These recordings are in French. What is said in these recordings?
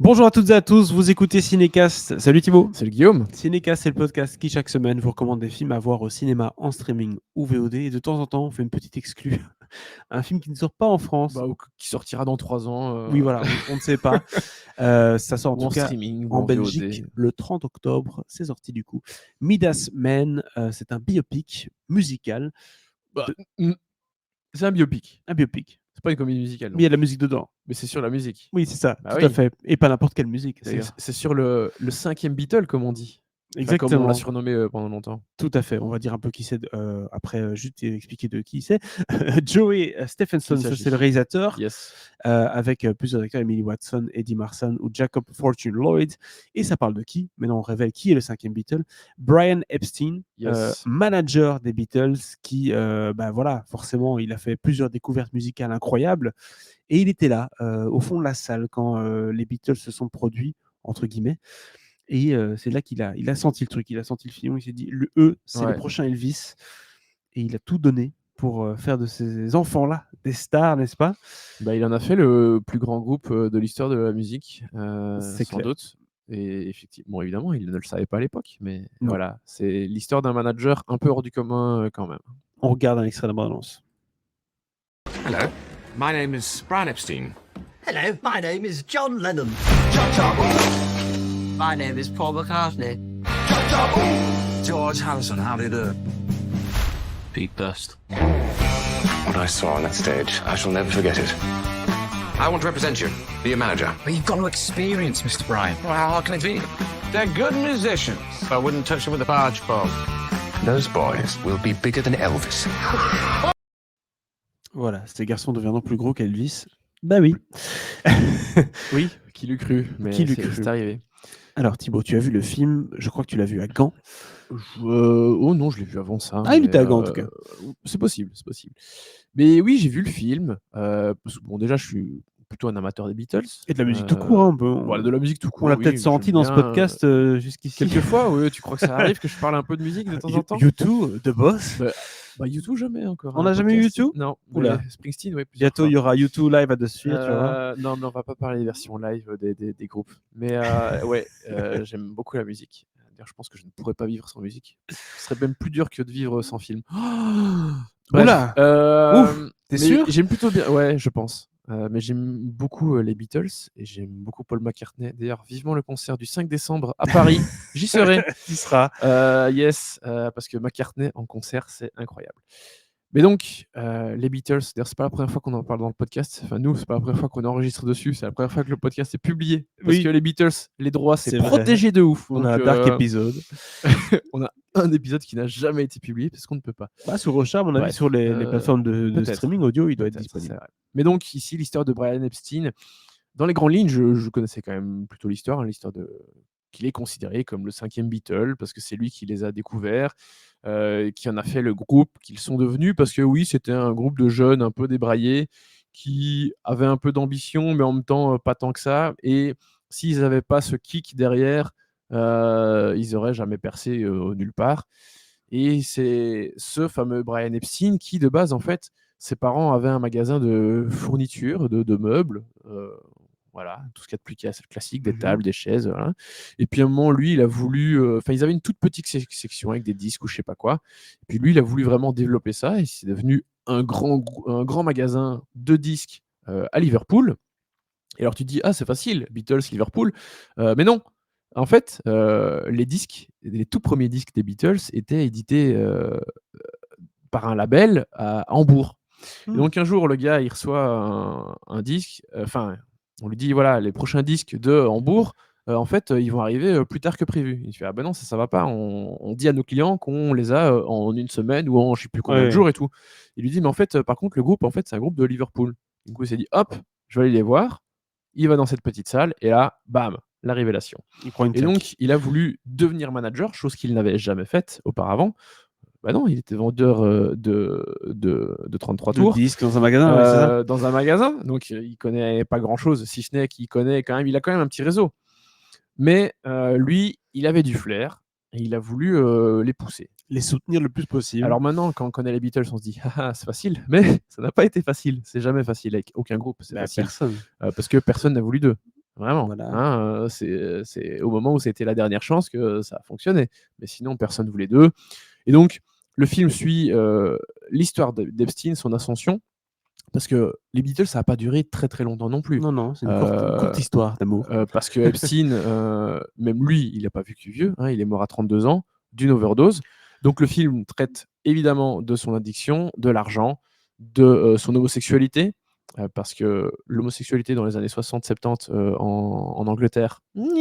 Bonjour à toutes et à tous, vous écoutez Cinécast. Salut Thibaut. Salut Guillaume. Cinécast, c'est le podcast qui chaque semaine vous recommande des films à voir au cinéma, en streaming ou VOD. Et de temps en temps, on fait une petite exclue. Un film qui ne sort pas en France. Ou qui sortira dans 3 ans. Oui, voilà, on ne sait pas. Ça sort en ou tout en cas streaming, ou en en Belgique VOD. le 30 octobre. C'est sorti du coup. Midas Men, c'est un biopic musical. C'est un biopic. Un biopic. C'est pas une comédie musicale. Mais il y a de la musique dedans. Mais c'est sur la musique. Oui, c'est ça, Bah tout oui. à fait. Et pas n'importe quelle musique, d'ailleurs. C'est sur le 5e Beatle, comme on dit. Enfin, Exactement. comme on l'a surnommé pendant longtemps. Tout à fait. On va dire un peu qui c'est après, juste expliquer de qui c'est. Joey Stephenson, ça c'est le réalisateur, Yes. avec plusieurs acteurs, Emily Watson, Eddie Marsan ou Jacob Fortune Lloyd. Et ça parle de qui? Maintenant, on révèle qui est le 5e Beatle. Brian Epstein, Yes. manager des Beatles, qui, voilà, forcément, il a fait plusieurs découvertes musicales incroyables. Et il était là, au fond de la salle, quand les Beatles se sont produits, entre guillemets. Et c'est là qu'il a senti le truc, il a senti le filon, il s'est dit, c'est le prochain Elvis. Et il a tout donné pour faire de ces enfants-là des stars, n'est-ce pas? Il en a fait le plus grand groupe de l'histoire de la musique, C'est sans clair. doute. Et effectivement, évidemment, il ne le savait pas à l'époque, mais Non. voilà, c'est l'histoire d'un manager un peu hors du commun quand même. On regarde un extrait d'abondance. Hello, my name is Brian Epstein. Hello, my name is John Lennon. My name is Paul McCartney. George Harrison, how do you do? Pete Best. What I saw on that stage, I shall never forget it. I want to represent you, be your manager. Well, you've got no experience, Mr. Bryan. Well, how hard can it be? They're good musicians. I wouldn't touch them with a barge pole. Those boys will be bigger than Elvis. Voilà, ces garçons deviendront plus gros qu'Elvis. Bah oui. Oui, qui l'eût cru, mais c'est arrivé. Alors Thibaut, tu as vu le film, je crois que tu l'as vu à Gand. Oh non, je l'ai vu avant ça. Ah, il était à Gand en tout cas. C'est possible. Mais oui, j'ai vu le film. Parce que, bon, déjà, je suis plutôt un amateur des Beatles. Et de la musique tout court, un peu. Voilà, de la musique tout court. On l'a peut-être senti dans ce podcast jusqu'ici. Quelquefois, oui, tu crois que ça arrive que je parle un peu de musique de temps en temps? U2, The Boss. U2, jamais encore. On n'a jamais eu U2? Non. Oula. Springsteen, oui. Bientôt, il y aura U2 live à The Sphere, tu vois. Non, mais on va pas parler des versions live des groupes. Mais j'aime beaucoup la musique. D'ailleurs, je pense que je ne pourrais pas vivre sans musique. Ce serait même plus dur que de vivre sans film. Oula. Ouf, t'es sûr? J'aime plutôt bien. Ouais, je pense. Mais j'aime beaucoup les Beatles et j'aime beaucoup Paul McCartney. D'ailleurs, vivement le concert du 5 décembre à Paris. J'y serai. Tu seras. Yes, parce que McCartney en concert, c'est incroyable. Mais donc, les Beatles, d'ailleurs, c'est pas la première fois qu'on en parle dans le podcast. Enfin, nous, c'est pas la première fois qu'on enregistre dessus. C'est la première fois que le podcast est publié. Parce que les Beatles, les droits, c'est protégé de ouf. On a un dark épisode. On a un épisode qui n'a jamais été publié parce qu'on ne peut pas. Sur Rocha, à mon avis, sur les plateformes de streaming audio, il doit être disponible. Mais donc, ici, l'histoire de Brian Epstein, dans les grandes lignes, je connaissais quand même plutôt l'histoire, l'histoire qu'il est considéré comme le 5e Beatle, parce que c'est lui qui les a découverts, qui en a fait le groupe qu'ils sont devenus, parce que oui, c'était un groupe de jeunes un peu débraillés, qui avaient un peu d'ambition, mais en même temps, pas tant que ça. Et s'ils n'avaient pas ce kick derrière, ils n'auraient jamais percé nulle part. Et c'est ce fameux Brian Epstein qui, de base, en fait, ses parents avaient un magasin de fournitures, de meubles, voilà, tout ce qu'il y a de plus classique, des tables, des chaises, voilà. Et puis à un moment, lui, il a voulu... ils avaient une toute petite section avec des disques ou je sais pas quoi. Et puis lui, il a voulu vraiment développer ça et c'est devenu un grand magasin de disques à Liverpool. Et alors tu te dis, ah, c'est facile, Beatles, Liverpool. Mais non, en fait, les tout premiers disques des Beatles étaient édités par un label à Hambourg. Et donc un jour, le gars, il reçoit un disque, on lui dit, voilà, les prochains disques de Hambourg, en fait, ils vont arriver plus tard que prévu. Il fait, ah ben non, ça va pas, on dit à nos clients qu'on les a en une semaine ou en je sais plus combien de jours et tout. Il lui dit, mais en fait, par contre, le groupe, en fait, c'est un groupe de Liverpool. Du coup, il s'est dit, hop, je vais aller les voir. Il va dans cette petite salle et là, bam, la révélation. Et donc, il a voulu devenir manager, chose qu'il n'avait jamais faite auparavant. Bah non, il était vendeur de 33 tours. De disques dans un magasin, c'est ça ? Dans un magasin, donc il connaît pas grand-chose, si ce n'est qu'il connaît quand même, il a quand même un petit réseau. Mais lui, il avait du flair et il a voulu les pousser. Les soutenir le plus possible. Alors maintenant, quand on connaît les Beatles, on se dit, ah, c'est facile, mais ça n'a pas été facile. C'est jamais facile avec aucun groupe, c'est facile. Personne. Parce que personne n'a voulu d'eux. Vraiment. Voilà. Hein, c'est au moment où c'était la dernière chance que ça a fonctionné. Mais sinon, personne ne voulait d'eux. Et donc, le film suit l'histoire d'Epstein, son ascension, parce que les Beatles, ça n'a pas duré très très longtemps non plus. Non, c'est une courte histoire d'amour. Parce que Epstein, même lui, il n'a pas vécu vieux, hein, il est mort à 32 ans d'une overdose. Donc le film traite évidemment de son addiction, de l'argent, de son homosexualité, parce que l'homosexualité dans les années 60-70 en Angleterre,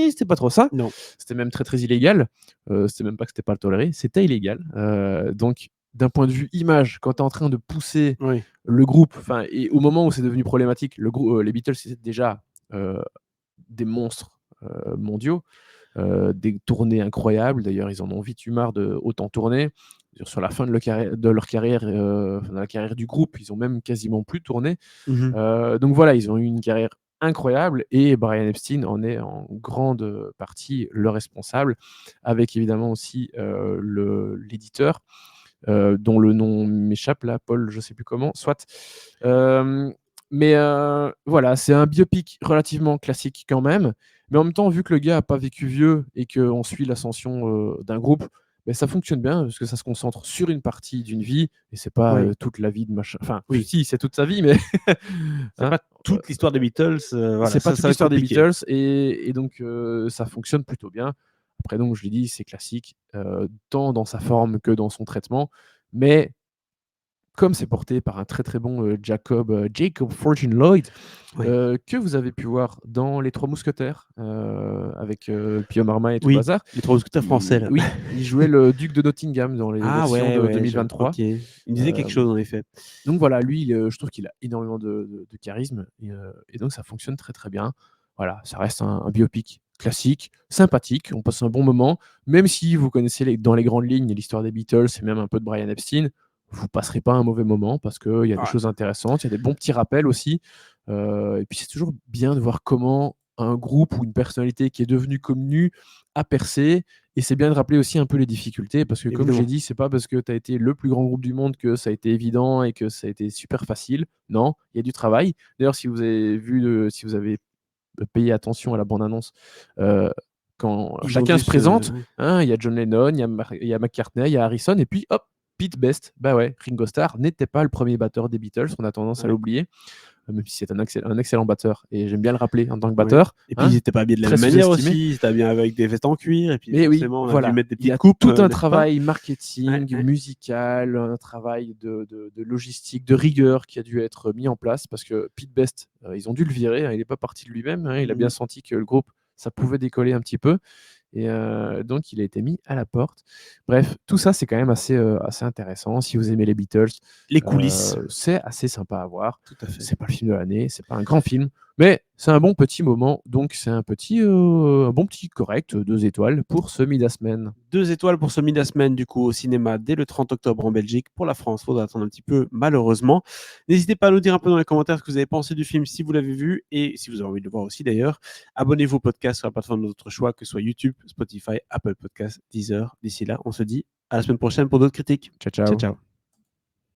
c'était pas trop ça. Non. C'était même très très illégal. C'était même pas que c'était pas toléré, c'était illégal. Donc d'un point de vue image, quand tu es en train de pousser Oui. le groupe, et au moment où c'est devenu problématique, les Beatles c'était déjà des monstres mondiaux, des tournées incroyables. D'ailleurs, ils en ont vite eu marre de autant tourner. Sur la fin de leur carrière, dans la carrière du groupe, ils ont même quasiment plus tourné. Donc voilà, ils ont eu une carrière incroyable et Brian Epstein en est en grande partie le responsable, avec évidemment aussi l'éditeur, dont le nom m'échappe là, Paul, je sais plus comment, soit. Mais voilà, c'est un biopic relativement classique quand même. Mais en même temps, vu que le gars n'a pas vécu vieux et qu'on suit l'ascension d'un groupe, ben, ça fonctionne bien parce que ça se concentre sur une partie d'une vie et c'est pas Oui. toute la vie de machin. Enfin, Oui. si, c'est toute sa vie, mais C'est hein, pas toute l'histoire des Beatles. Voilà, c'est pas ça toute va être l'histoire des compliqué. Beatles et donc ça fonctionne plutôt bien. Après, donc, je l'ai dit, c'est classique, tant dans sa forme que dans son traitement. Mais comme c'est porté par un très très bon Jacob Fortune Lloyd, Oui. que vous avez pu voir dans Les Trois Mousquetaires, avec Pio Marmaille et tout le Oui, bazar. les trois mousquetaires français, là. Oui, il jouait le duc de Nottingham dans les Ah versions ouais, de ouais, 2023. ok. Il me disait quelque Euh, chose, en effet. Donc voilà, lui, je trouve qu'il a énormément de charisme et donc ça fonctionne très très bien. Voilà, ça reste un biopic classique, sympathique, on passe un bon moment, même si vous connaissez dans les grandes lignes l'histoire des Beatles et même un peu de Brian Epstein, vous passerez pas un mauvais moment parce qu'il y a des Ouais. choses intéressantes, il y a des bons petits rappels aussi. Et puis c'est toujours bien de voir comment un groupe ou une personnalité qui est devenue connue a percé. Et c'est bien de rappeler aussi un peu les difficultés, parce que comme j'ai Évidemment. dit, c'est pas parce que tu as été le plus grand groupe du monde que ça a été évident et que ça a été super facile. Non, il y a du travail. D'ailleurs, si vous avez payé attention à la bande-annonce, quand Ils ont chacun dû se présente, ouais. hein, il y a John Lennon, il y a McCartney, il y a Harrison, et puis hop, Pete Best. Bah ouais, Ringo Starr n'était pas le premier batteur des Beatles, on a tendance à Ouais. l'oublier, même si c'est un excellent batteur, et j'aime bien le rappeler en tant que Ouais. batteur. Et puis, ils n'étaient pas habillés de la très même manière sous-estimé. aussi. Ils étaient habillés avec des vestes en cuir. Et puis, Mais oui, forcément, on a dû voilà, mettre des il y petites a coupes, tout un n'est-ce pas? travail marketing, Ouais. musical, un travail de logistique, de rigueur qui a dû être mis en place parce que Pete Best, ils ont dû le virer, hein, il n'est pas parti de lui-même, hein, il a bien senti que le groupe, ça pouvait décoller un petit peu et donc il a été mis à la porte. Bref, tout ça, c'est quand même assez intéressant. Si vous aimez les Beatles, Les coulisses. c'est assez sympa à voir. Tout à fait. C'est pas le film de l'année, c'est pas un grand film, mais c'est un bon petit moment, donc c'est un bon petit correct, 2 étoiles pour ce Midasmen. 2 étoiles pour ce Midasmen, du coup, au cinéma dès le 30 octobre en Belgique. Pour la France, il faudra attendre un petit peu, malheureusement. N'hésitez pas à nous dire un peu dans les commentaires ce que vous avez pensé du film, si vous l'avez vu, et si vous avez envie de le voir aussi d'ailleurs. Abonnez-vous au podcast sur la plateforme de votre choix, que ce soit YouTube, Spotify, Apple Podcasts, Deezer. D'ici là, on se dit à la semaine prochaine pour d'autres critiques. Ciao, ciao. Ciao, ciao.